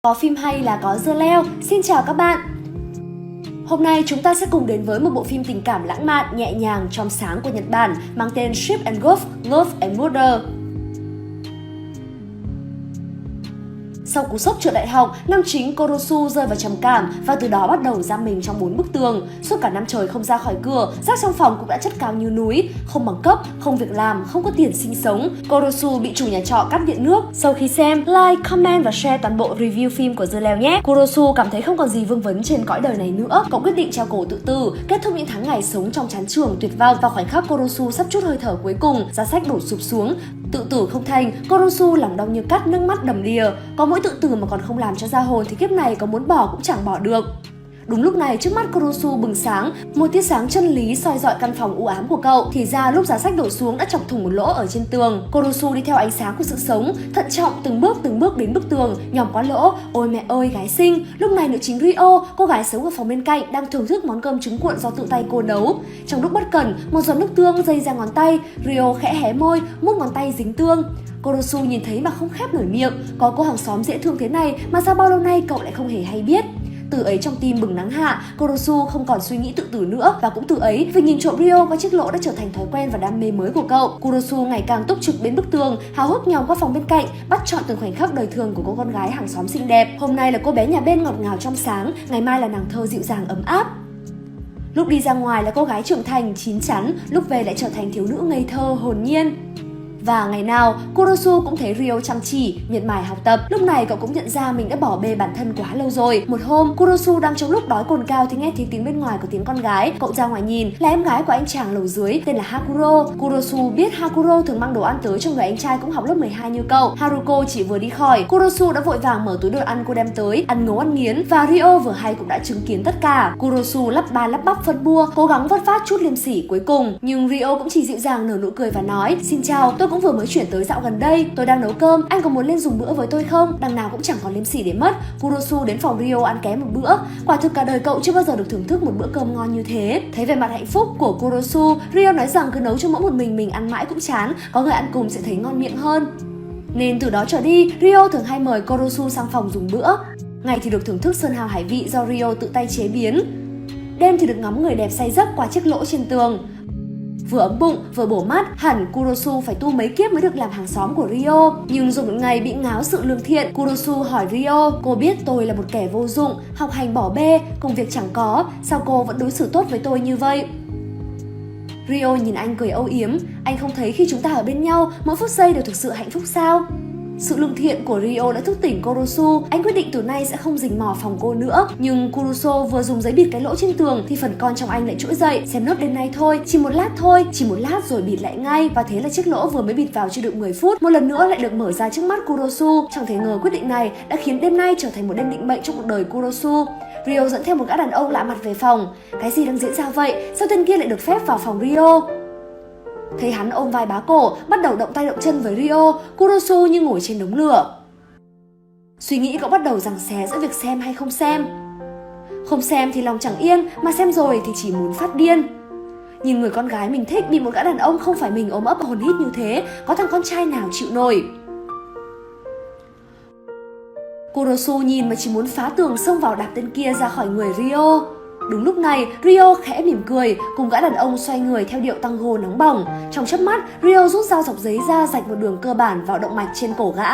Có phim hay là có dưa leo. Xin chào các bạn. Hôm nay chúng ta sẽ cùng đến với một bộ phim tình cảm lãng mạn, nhẹ nhàng, trong sáng của Nhật Bản mang tên Ship and Wolf, Love and Murder. Sau cú sốc trượt đại học, nam chính Kurosu rơi vào trầm cảm và từ đó bắt đầu giam mình trong 4 bức tường. Suốt cả năm trời không ra khỏi cửa, rác trong phòng cũng đã chất cao như núi, không bằng cấp, không việc làm, không có tiền sinh sống. Kurosu bị chủ nhà trọ cắt điện nước. Sau khi xem, like, comment và share toàn bộ review phim của dưa leo nhé. Kurosu cảm thấy không còn gì vương vấn trên cõi đời này nữa. Cậu quyết định treo cổ tự tử, kết thúc những tháng ngày sống trong chán trường tuyệt vọng. Vào khoảnh khắc Kurosu sắp trút hơi thở cuối cùng, giá sách đổ sụp xuống. Tự tử không thành, Kurosu lòng đau như cắt, nước mắt đầm đìa. Có mỗi tự tử mà còn không làm cho ra hồn thì kiếp này có muốn bỏ cũng chẳng bỏ được. Đúng lúc này trước mắt Kurosu bừng sáng, một tia sáng chân lý soi rọi căn phòng u ám của cậu. Thì ra lúc giá sách đổ xuống đã chọc thủng một lỗ ở trên tường. Kurosu đi theo ánh sáng của sự sống, thận trọng từng bước đến bức tường, nhòm qua lỗ. Ôi mẹ ơi gái xinh! Lúc này nữ chính Ryo, cô gái sống ở phòng bên cạnh, đang thưởng thức món cơm trứng cuộn do tự tay cô nấu. Trong lúc bất cẩn, một giọt nước tương dây ra ngón tay. Ryo khẽ hé môi, mút ngón tay dính tương. Kurosu nhìn thấy mà không khép nổi miệng. Có cô hàng xóm dễ thương thế này mà sao bao lâu nay cậu lại không hề hay biết. Từ ấy trong tim bừng nắng hạ, Kurosu không còn suy nghĩ tự tử nữa. Và cũng từ ấy, việc nhìn trộm Ryo qua chiếc lỗ đã trở thành thói quen và đam mê mới của cậu. Kurosu ngày càng túc trực bên bức tường, háo hức nhòm qua phòng bên cạnh, bắt chọn từng khoảnh khắc đời thường của cô con gái hàng xóm xinh đẹp. Hôm nay là cô bé nhà bên ngọt ngào trong sáng, ngày mai là nàng thơ dịu dàng ấm áp. Lúc đi ra ngoài là cô gái trưởng thành, chín chắn, lúc về lại trở thành thiếu nữ ngây thơ, hồn nhiên. Và ngày nào, Kurosu cũng thấy Ryo chăm chỉ, miệt mài học tập. Lúc này cậu cũng nhận ra mình đã bỏ bê bản thân quá lâu rồi. Một hôm, Kurosu đang trong lúc đói cồn cào thì nghe thấy tiếng bên ngoài của tiếng con gái. Cậu ra ngoài nhìn, là em gái của anh chàng lầu dưới tên là Hakuro. Kurosu biết Hakuro thường mang đồ ăn tới cho người anh trai cũng học lớp 12 như cậu. Haruko chỉ vừa đi khỏi, Kurosu đã vội vàng mở túi đồ ăn cô đem tới, ăn ngấu ăn nghiến. Và Ryo vừa hay cũng đã chứng kiến tất cả. Kurosu lắp ba lắp bắp phân bua, cố gắng vớt vát chút liêm sỉ cuối cùng. Nhưng Ryo cũng chỉ dịu dàng nở nụ cười và nói: "Xin chào, tôi cũng vừa mới chuyển tới dạo gần đây, tôi đang nấu cơm, anh có muốn lên dùng bữa với tôi không?" Đằng nào cũng chẳng còn liêm sỉ để mất, Kurosu đến phòng Ryo ăn ké một bữa. Quả thực cả đời cậu chưa bao giờ được thưởng thức một bữa cơm ngon như thế. Thấy vẻ mặt hạnh phúc của Kurosu, Ryo nói rằng cứ nấu cho mỗi một mình ăn mãi cũng chán, có người ăn cùng sẽ thấy ngon miệng hơn. Nên từ đó trở đi, Ryo thường hay mời Kurosu sang phòng dùng bữa. Ngày thì được thưởng thức sơn hào hải vị do Ryo tự tay chế biến, đêm thì được ngắm người đẹp say giấc qua chiếc lỗ trên tường. Vừa ấm bụng, vừa bổ mắt, hẳn Kurosu phải tu mấy kiếp mới được làm hàng xóm của Ryo. Nhưng rồi một ngày bị ngáo sự lương thiện, Kurosu hỏi Ryo: "Cô biết tôi là một kẻ vô dụng, học hành bỏ bê, công việc chẳng có, sao cô vẫn đối xử tốt với tôi như vậy?" Ryo nhìn anh cười âu yếm: "Anh không thấy khi chúng ta ở bên nhau, mỗi phút giây đều thực sự hạnh phúc sao?" Sự lương thiện của Ryo đã thức tỉnh Kurosu, anh quyết định từ nay sẽ không rình mò phòng cô nữa. Nhưng Kurosu vừa dùng giấy bịt cái lỗ trên tường thì phần con trong anh lại trỗi dậy: "Xem nốt đêm nay thôi, chỉ một lát thôi, chỉ một lát rồi bịt lại ngay." Và thế là chiếc lỗ vừa mới bịt vào chưa được 10 phút, một lần nữa lại được mở ra trước mắt Kurosu. Chẳng thể ngờ quyết định này đã khiến đêm nay trở thành một đêm định mệnh trong cuộc đời Kurosu. Ryo dẫn theo một gã đàn ông lạ mặt về phòng. Cái gì đang diễn ra vậy? Sao tên kia lại được phép vào phòng Ryo? Thấy hắn ôm vai bá cổ, bắt đầu động tay động chân với Ryo, Kurosu như ngồi trên đống lửa. Suy nghĩ cậu bắt đầu giằng xé giữa việc xem hay không xem. Không xem thì lòng chẳng yên, mà xem rồi thì chỉ muốn phát điên. Nhìn người con gái mình thích bị một gã đàn ông không phải mình ôm ấp hồn hít như thế, có thằng con trai nào chịu nổi. Kurosu nhìn mà chỉ muốn phá tường xông vào đạp tên kia ra khỏi người Ryo. Đúng lúc này, Ryo khẽ mỉm cười, cùng gã đàn ông xoay người theo điệu tango nóng bỏng. Trong chớp mắt, Ryo rút dao dọc giấy ra rạch một đường cơ bản vào động mạch trên cổ gã.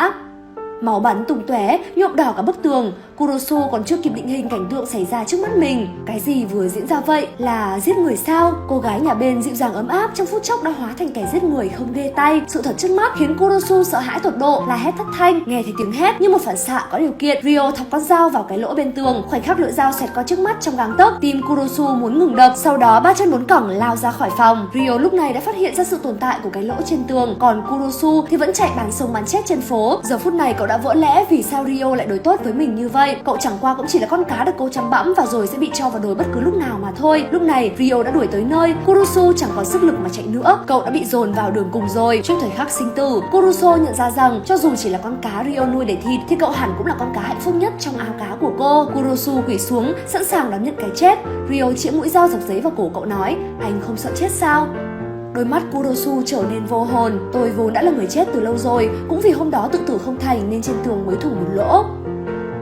Máu bắn tung tóe, nhuộm đỏ cả bức tường. Kurosu còn chưa kịp định hình cảnh tượng xảy ra trước mắt mình. Cái gì vừa diễn ra vậy? Là giết người sao? Cô gái nhà bên dịu dàng ấm áp trong phút chốc đã hóa thành kẻ giết người không ghê tay. Sự thật trước mắt khiến Kurosu sợ hãi tột độ, la hét thất thanh. Nghe thấy tiếng hét như một phản xạ có điều kiện, Ryo thọc con dao vào cái lỗ bên tường. Khoảnh khắc lưỡi dao xẹt qua trước mắt trong gang tấc, tim Kurosu muốn ngừng đập. Sau đó ba chân bốn cẳng lao ra khỏi phòng. Ryo lúc này đã phát hiện ra sự tồn tại của cái lỗ trên tường, còn Kurosu thì vẫn chạy bán sống bán chết trên phố. Giờ phút này cậu đã vỡ lẽ vì sao Ryo lại đối tốt với mình như vậy. Cậu chẳng qua cũng chỉ là con cá được cô chăm bẵm và rồi sẽ bị cho vào đồi bất cứ lúc nào mà thôi. Lúc này Ryo đã đuổi tới nơi, Kurosu chẳng còn sức lực mà chạy nữa. Cậu đã bị dồn vào đường cùng rồi. Trước thời khắc sinh tử, Kurosu nhận ra rằng cho dù chỉ là con cá Ryo nuôi để thịt thì cậu hẳn cũng là con cá hạnh phúc nhất trong ao cá của cô. Kurosu quỳ xuống, sẵn sàng đón nhận cái chết. Ryo chĩa mũi dao dọc giấy vào cổ cậu nói: "Anh không sợ chết sao?" Đôi mắt Kurosu trở nên vô hồn. Tôi vốn đã là người chết từ lâu rồi, cũng vì hôm đó tự tử không thành nên trên tường mới thủng một lỗ.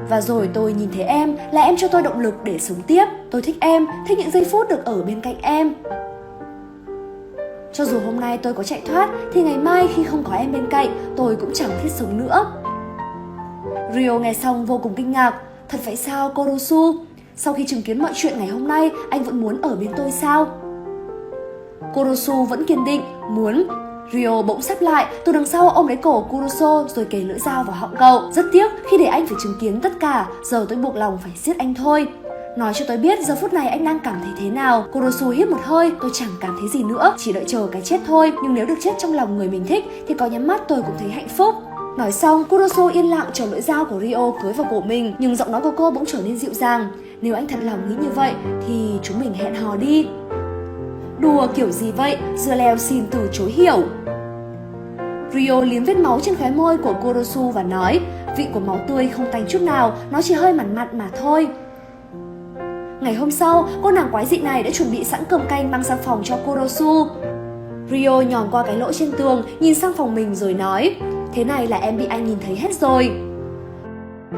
Và rồi tôi nhìn thấy em, là em cho tôi động lực để sống tiếp. Tôi thích em, thích những giây phút được ở bên cạnh em. Cho dù hôm nay tôi có chạy thoát, thì ngày mai khi không có em bên cạnh, tôi cũng chẳng thiết sống nữa. Ryo nghe xong vô cùng kinh ngạc. Thật vậy sao Kurosu? Sau khi chứng kiến mọi chuyện ngày hôm nay, anh vẫn muốn ở bên tôi sao? Kurosu vẫn kiên định, muốn. Ryo bỗng sắp lại, từ đằng sau ôm lấy cổ Kurosu rồi kề lưỡi dao vào họng cậu. Rất tiếc khi để anh phải chứng kiến tất cả, giờ tôi buộc lòng phải giết anh thôi. Nói cho tôi biết giờ phút này anh đang cảm thấy thế nào. Kurosu hít một hơi, tôi chẳng cảm thấy gì nữa, chỉ đợi chờ cái chết thôi. Nhưng nếu được chết trong lòng người mình thích thì có nhắm mắt tôi cũng thấy hạnh phúc. Nói xong, Kurosu yên lặng chờ lưỡi dao của Ryo cưới vào cổ mình, nhưng giọng nói của cô bỗng trở nên dịu dàng. Nếu anh thật lòng nghĩ như vậy thì chúng mình hẹn hò đi. Đùa kiểu gì vậy? Jeoleo xin từ chối hiểu. Ryo liếm vết máu trên khóe môi của Kurosu và nói, vị của máu tươi không tanh chút nào, nó chỉ hơi mặn mặn mà thôi. Ngày hôm sau, cô nàng quái dị này đã chuẩn bị sẵn cơm canh mang sang phòng cho Kurosu. Ryo nhòn qua cái lỗ trên tường, nhìn sang phòng mình rồi nói, thế này là em bị anh nhìn thấy hết rồi.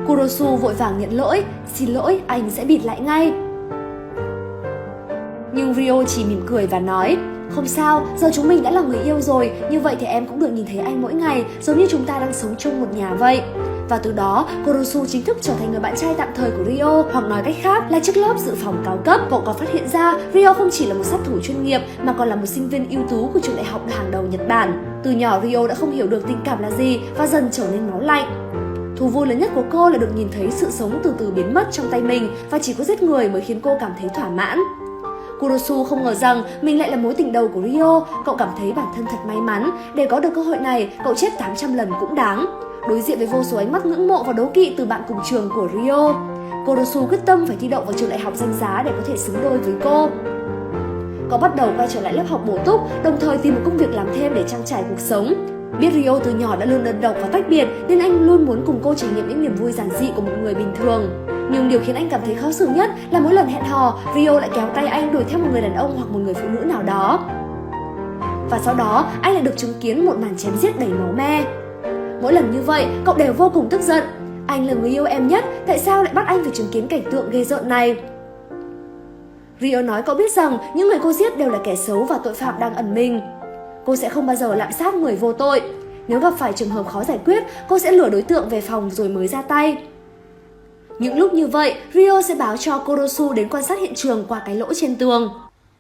Kurosu vội vàng nhận lỗi, xin lỗi, anh sẽ bịt lại ngay. Nhưng Ryo chỉ mỉm cười và nói, không sao, giờ chúng mình đã là người yêu rồi, như vậy thì em cũng được nhìn thấy anh mỗi ngày, giống như chúng ta đang sống chung một nhà vậy. Và từ đó, Kurosu chính thức trở thành người bạn trai tạm thời của Ryo, hoặc nói cách khác là chiếc lớp dự phòng cao cấp. Cậu còn phát hiện ra Ryo không chỉ là một sát thủ chuyên nghiệp mà còn là một sinh viên ưu tú của trường đại học hàng đầu Nhật Bản. Từ nhỏ Ryo đã không hiểu được tình cảm là gì và dần trở nên máu lạnh. Thú vui lớn nhất của cô là được nhìn thấy sự sống từ từ biến mất trong tay mình và chỉ có giết người mới khiến cô cảm thấy thỏa mãn. Kurosu không ngờ rằng mình lại là mối tình đầu của Ryo. Cậu cảm thấy bản thân thật may mắn. Để có được cơ hội này, cậu chết 800 lần cũng đáng. Đối diện với vô số ánh mắt ngưỡng mộ và đố kỵ từ bạn cùng trường của Ryo, Kurosu quyết tâm phải thi đậu vào trường đại học danh giá để có thể xứng đôi với cô. Cậu bắt đầu quay trở lại lớp học bổ túc, đồng thời tìm một công việc làm thêm để trang trải cuộc sống. Biết Ryo từ nhỏ đã luôn đơn độc và tách biệt nên anh luôn muốn cùng cô trải nghiệm những niềm vui giản dị của một người bình thường. Nhưng điều khiến anh cảm thấy khó xử nhất là mỗi lần hẹn hò, Ryo lại kéo tay anh đuổi theo một người đàn ông hoặc một người phụ nữ nào đó. Và sau đó, anh lại được chứng kiến một màn chém giết đầy máu me. Mỗi lần như vậy, cậu đều vô cùng tức giận. Anh là người yêu em nhất, tại sao lại bắt anh phải chứng kiến cảnh tượng ghê rợn này? Ryo nói cậu biết rằng những người cô giết đều là kẻ xấu và tội phạm đang ẩn mình. Cô sẽ không bao giờ lạm sát người vô tội. Nếu gặp phải trường hợp khó giải quyết, cô sẽ lừa đối tượng về phòng rồi mới ra tay. Những lúc như vậy, Ryo sẽ báo cho Kurosu đến quan sát hiện trường qua cái lỗ trên tường.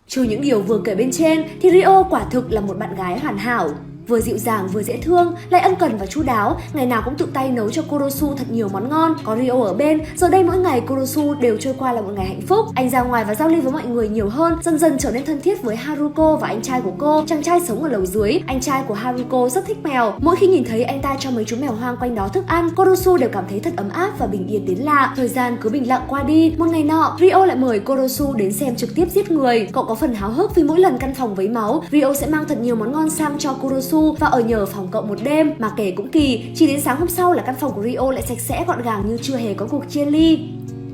Trừ những điều vừa kể bên trên thì Ryo quả thực là một bạn gái hoàn hảo. Vừa dịu dàng vừa dễ thương, lại ân cần và chu đáo, ngày nào cũng tự tay nấu cho Kurosu thật nhiều món ngon. Có Ryo ở bên, giờ đây mỗi ngày Kurosu đều trôi qua là một ngày hạnh phúc. Anh ra ngoài và giao lưu với mọi người nhiều hơn, dần dần trở nên thân thiết với Haruko và anh trai của cô, chàng trai sống ở lầu dưới. Anh trai của Haruko rất thích mèo, mỗi khi nhìn thấy anh ta cho mấy chú mèo hoang quanh đó thức ăn, Kurosu đều cảm thấy thật ấm áp và bình yên đến lạ. Thời gian cứ bình lặng qua đi. Một ngày nọ, Ryo lại mời Kurosu đến xem trực tiếp giết người. Cậu có phần háo hức vì mỗi lần căn phòng với máu, Ryo sẽ mang thật nhiều món ngon sang cho Kurosu và ở nhờ phòng cậu một đêm. Mà kể cũng kỳ, chỉ đến sáng hôm sau là căn phòng của Ryo lại sạch sẽ gọn gàng như chưa hề có cuộc chia ly.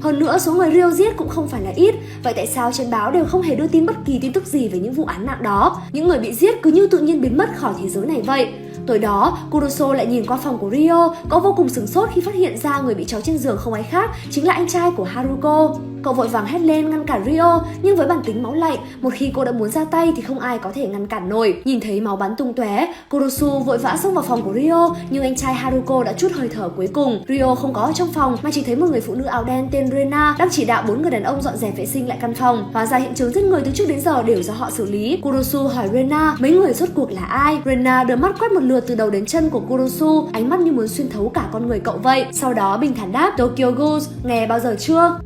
Hơn nữa, số người Ryo giết cũng không phải là ít. Vậy tại sao trên báo đều không hề đưa tin bất kỳ tin tức gì về những vụ án mạng đó? Những người bị giết cứ như tự nhiên biến mất khỏi thế giới này vậy. Tối đó, Kurosu lại nhìn qua phòng của Ryo. Cậu vô cùng sửng sốt khi phát hiện ra người bị trói trên giường không ai khác chính là anh trai của Haruko. Cậu vội vàng hét lên ngăn cản Ryo, nhưng với bản tính máu lạnh, một khi cô đã muốn ra tay thì không ai có thể ngăn cản nổi. Nhìn thấy máu bắn tung tóe, Kurosu vội vã xông vào phòng của Ryo, nhưng anh trai Haruko đã trút hơi thở cuối cùng. Ryo không có ở trong phòng mà chỉ thấy một người phụ nữ áo đen tên Rena đang chỉ đạo 4 người đàn ông dọn dẹp vệ sinh lại căn phòng. Hóa ra hiện trường giết người từ trước đến giờ đều do họ xử lý. Kurosu hỏi Rena mấy người rốt cuộc là ai. Rena đưa mắt quét một lượt từ đầu đến chân của Kurosu, ánh mắt như muốn xuyên thấu cả con người cậu vậy. Sau đó bình thản đáp, Tokyo Ghoul, nghe bao giờ chưa?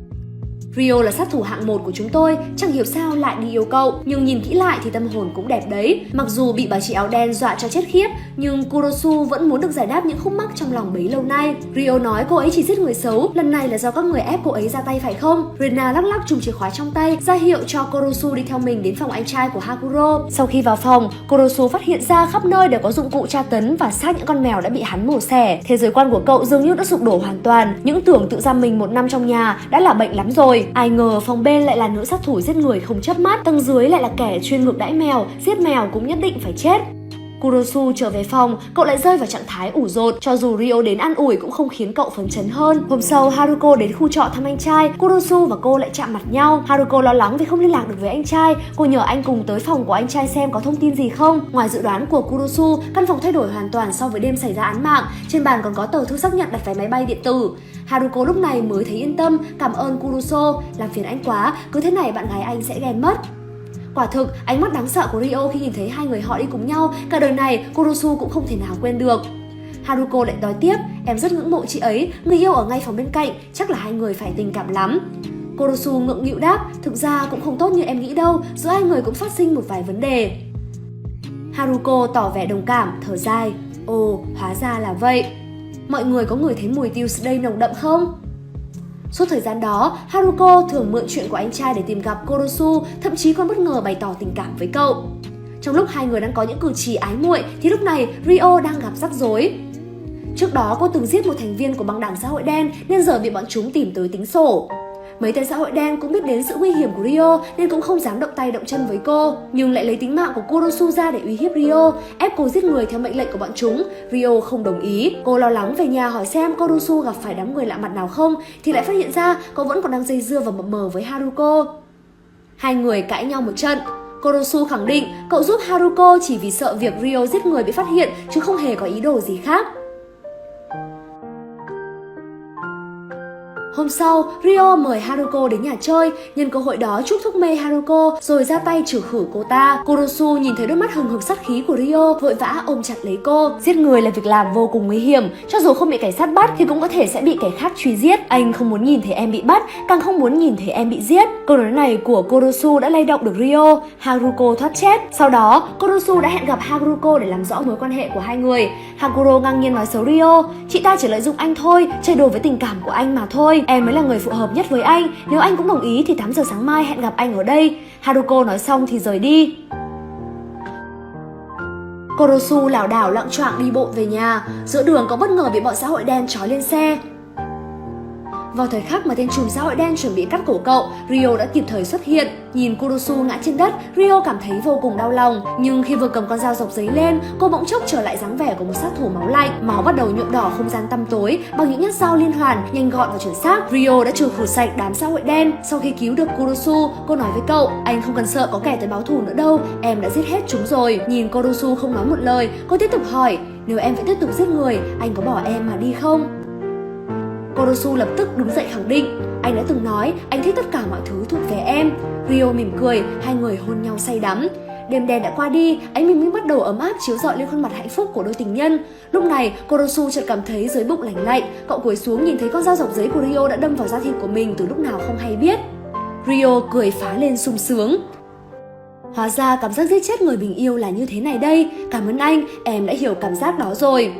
Ryo là sát thủ hạng 1 của chúng tôi, chẳng hiểu sao lại đi yêu cậu. Nhưng nhìn kỹ lại thì tâm hồn cũng đẹp đấy. Mặc dù bị bà chị áo đen dọa cho chết khiếp, nhưng Kurosu vẫn muốn được giải đáp những khúc mắc trong lòng bấy lâu nay. Ryo nói cô ấy chỉ giết người xấu, lần này là do các người ép cô ấy ra tay phải không? Rena lắc lắc chùm chìa khóa trong tay, ra hiệu cho Kurosu đi theo mình đến phòng anh trai của Hakuro. Sau khi vào phòng, Kurosu phát hiện ra khắp nơi đều có dụng cụ tra tấn và xác những con mèo đã bị hắn mổ xẻ. Thế giới quan của cậu dường như đã sụp đổ hoàn toàn. Những tưởng tự giam mình 1 năm trong nhà đã là bệnh lắm rồi. Ai ngờ phòng bên lại là nữ sát thủ giết người không chớp mắt, tầng dưới lại là kẻ chuyên ngược đãi mèo, giết mèo cũng nhất định phải chết. Kurosu trở về phòng, cậu lại rơi vào trạng thái ủ dột. Cho dù Ryo đến an ủi cũng không khiến cậu phấn chấn hơn. Hôm sau, Haruko đến khu trọ thăm anh trai, Kurosu và cô lại chạm mặt nhau. Haruko lo lắng vì không liên lạc được với anh trai. Cô nhờ anh cùng tới phòng của anh trai xem có thông tin gì không. Ngoài dự đoán của Kurosu, căn phòng thay đổi hoàn toàn so với đêm xảy ra án mạng. Trên bàn còn có tờ thư xác nhận đặt vé máy bay điện tử. Haruko lúc này mới thấy yên tâm, cảm ơn Kurosu, làm phiền anh quá, cứ thế này bạn gái anh sẽ ghen mất. Quả thực, ánh mắt đáng sợ của Ryo khi nhìn thấy hai người họ đi cùng nhau, cả đời này Kurosu cũng không thể nào quên được. Haruko lại nói tiếp, em rất ngưỡng mộ chị ấy, người yêu ở ngay phòng bên cạnh, chắc là hai người phải tình cảm lắm. Kurosu ngượng nghịu đáp, thực ra cũng không tốt như em nghĩ đâu, giữa hai người cũng phát sinh một vài vấn đề. Haruko tỏ vẻ đồng cảm, thở dài, ồ, hóa ra là vậy. Mọi người có ngửi thấy mùi Tuesday nồng đậm không? Suốt thời gian đó, Haruko thường mượn chuyện của anh trai để tìm gặp Kurosu, thậm chí còn bất ngờ bày tỏ tình cảm với cậu. Trong lúc hai người đang có những cử chỉ ái muội thì lúc này Ryo đang gặp rắc rối. Trước đó cô từng giết một thành viên của băng đảng xã hội đen nên giờ bị bọn chúng tìm tới tính sổ. Mấy tên xã hội đen cũng biết đến sự nguy hiểm của Ryo nên cũng không dám động tay động chân với cô, nhưng lại lấy tính mạng của Kurosu ra để uy hiếp Ryo, ép cô giết người theo mệnh lệnh của bọn chúng. Ryo không đồng ý. Cô lo lắng về nhà hỏi xem Kurosu gặp phải đám người lạ mặt nào không, thì lại phát hiện ra cậu vẫn còn đang dây dưa và mập mờ với Haruko. Hai người cãi nhau một trận. Kurosu khẳng định cậu giúp Haruko chỉ vì sợ việc Ryo giết người bị phát hiện chứ không hề có ý đồ gì khác. Hôm sau, Ryo mời Haruko đến nhà chơi, nhân cơ hội đó chuốc thuốc mê Haruko rồi ra tay trừ khử cô ta. Kurosu nhìn thấy đôi mắt hừng hực sát khí của Ryo, vội vã ôm chặt lấy cô. Giết người là việc làm vô cùng nguy hiểm, cho dù không bị cảnh sát bắt thì cũng có thể sẽ bị kẻ khác truy giết. Anh không muốn nhìn thấy em bị bắt, càng không muốn nhìn thấy em bị giết. Câu nói này của Kurosu đã lay động được Ryo. Haruko thoát chết. Sau đó, Kurosu đã hẹn gặp Haruko để làm rõ mối quan hệ của hai người. Haruko ngang nhiên nói xấu Ryo, chị ta chỉ lợi dụng anh thôi, chơi đùa với tình cảm của anh mà thôi. Em mới là người phù hợp nhất với anh, nếu anh cũng đồng ý thì 8 giờ sáng mai hẹn gặp anh ở đây. Haruko nói xong thì rời đi. Kurosu lảo đảo loạng choạng đi bộ về nhà, giữa đường có bất ngờ bị bọn xã hội đen trói lên xe. Vào thời khắc mà tên trùm xã hội đen chuẩn bị cắt cổ cậu, Ryo đã kịp thời xuất hiện. Nhìn Kurosu ngã trên đất, Ryo cảm thấy vô cùng đau lòng. Nhưng khi vừa cầm con dao dọc giấy lên, cô bỗng chốc trở lại dáng vẻ của một sát thủ máu lạnh. Máu bắt đầu nhuộm đỏ không gian tăm tối bằng những nhát dao liên hoàn, nhanh gọn và chuẩn xác. Ryo đã trừ khử sạch đám xã hội đen. Sau khi cứu được Kurosu, cô nói với cậu, anh không cần sợ có kẻ tới báo thù nữa đâu, em đã giết hết chúng rồi. Nhìn Kurosu không nói một lời, cô tiếp tục hỏi, nếu em vẫn tiếp tục giết người, anh có bỏ em mà đi không? Kurosu lập tức đứng dậy khẳng định, anh đã từng nói anh thích tất cả mọi thứ thuộc về em. Ryo mỉm cười, hai người hôn nhau say đắm. Đêm đen đã qua đi, ánh bình minh bắt đầu ấm áp chiếu rọi lên khuôn mặt hạnh phúc của đôi tình nhân. Lúc này, Kurosu chợt cảm thấy dưới bụng lạnh lạnh. Cậu cúi xuống nhìn thấy con dao dọc giấy của Ryo đã đâm vào da thịt của mình từ lúc nào không hay biết. Ryo cười phá lên sung sướng. Hóa ra cảm giác giết chết người mình yêu là như thế này đây. Cảm ơn anh, em đã hiểu cảm giác đó rồi.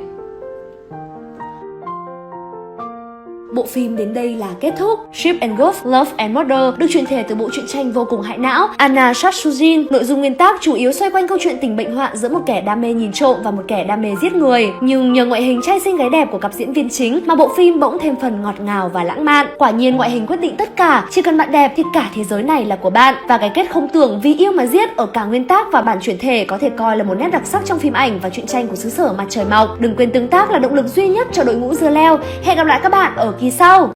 Bộ phim đến đây là kết thúc. Ship and Ghost, Love and Murder được chuyển thể từ bộ truyện tranh vô cùng hại não Anna Satsujin. Nội dung nguyên tác chủ yếu xoay quanh câu chuyện tình bệnh hoạn giữa một kẻ đam mê nhìn trộm và một kẻ đam mê giết người. Nhưng nhờ ngoại hình trai xinh gái đẹp của cặp diễn viên chính mà bộ phim bỗng thêm phần ngọt ngào và lãng mạn. Quả nhiên ngoại hình quyết định tất cả, chỉ cần bạn đẹp thì cả thế giới này là của bạn. Và cái kết không tưởng vì yêu mà giết ở cả nguyên tác và bản chuyển thể có thể coi là một nét đặc sắc trong phim ảnh và truyện tranh của xứ sở mặt trời mọc. Đừng quên tương tác là động lực duy nhất cho đội ngũ dưa leo. Hẹn gặp lại các bạn ở kỳ sau.